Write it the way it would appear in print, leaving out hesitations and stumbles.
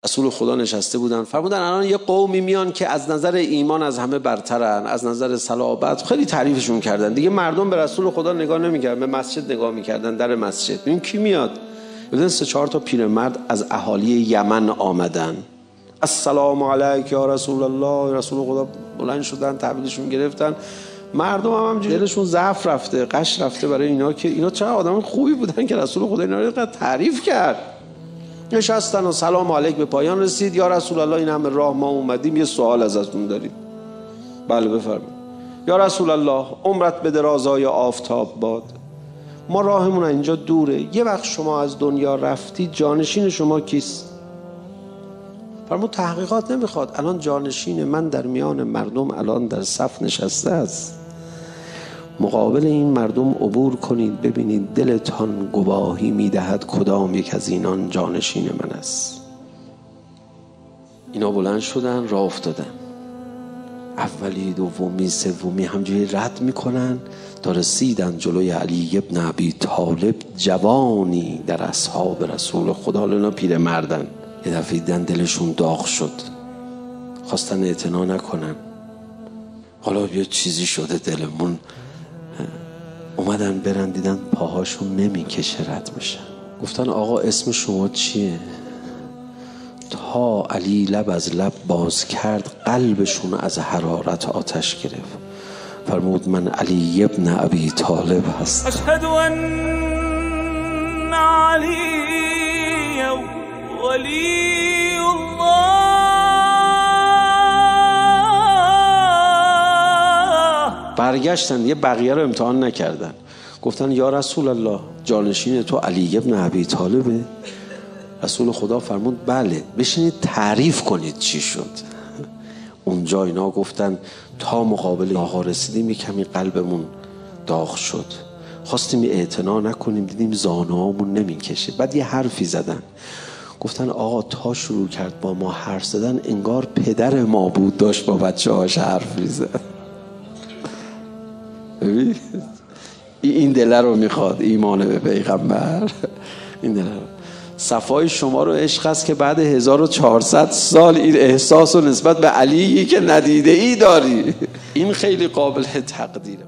رسول خدا نشسته بودن، فرمودن الان یه قومی میان که از نظر ایمان از همه برترن، از نظر صلابت خیلی تعریفشون کردن. دیگه مردم به رسول خدا نگاه نمیکردن، به مسجد نگاه میکردن، در مسجد. این کی میاد؟ بودن 3-4 تا پیرمرد از اهالی یمن آمدن. السلام علیک یا رسول الله. رسول خدا بلند شدن، تحویلشون گرفتن. مردم هم دلشون ضعف رفته، قش رفته برای اینا که اینا چه آدم خوبی بودن که رسول خدا اینا رو تعریف کرد. نشستن و سلام علیک به پایان رسید. یا رسول الله این همه راه ما اومدیم، یه سوال ازتون داریم. بله بفرمایید. یا رسول الله عمرت به درازای آفتاب باد، ما راهمون اینجا دوره، یه وقت شما از دنیا رفتی جانشین شما کیست؟ فرمود تحقیقات نمیخواد، الان جانشین من در میان مردم الان در صف نشسته است. مقابل این مردم عبور کنید ببینید دلتان گواهی میدهد کدام یک از اینان جانشین من است. اینا بلند شدن راه افتادن، اولی دومی سومی همجوری رد میکنن تا رسیدن جلوی علی ابن ابی طالب، جوانی در اصحاب رسول خدا. اینا پیرمردن. یه دفعه دیدن دلشون داغ شد، خواستن اعتنا نکنن. حالا یه چیزی شده دلمون، اومدن برن دیدن پاهاشون نمیکشه رد بشن. گفتن آقا اسم شما چیه؟ تا علی لب از لب باز کرد قلبشون از حرارت آتش گرفت. فرمود من علی ابن ابی طالب هست. اشهد ان علی ولی الله. برگشتن یه بقیه رو امتحان نکردن، گفتن یا رسول الله جانشین تو علی ابن ابی طالبه؟ رسول خدا فرمود بله، بشینید تعریف کنید چی شد. اونجا اینا گفتن تا مقابل آقا رسیدیم کمی قلبمون داغ شد، خواستیم اعتنا نکنیم دیدیم زانوهامون نمیکشه. بعد یه حرفی زدن، گفتن آقا تا شروع کرد با ما حرف زدن انگار پدر ما بود داشت با بچه هاش حرف میزد. ببین این دل رو میخواد، ایمان به پیغمبر. این دل رو صفای شما رو عشق است که بعد 1400 سال این احساس و نسبت به علی که ندیده ای داری. این خیلی قابل تقدیره.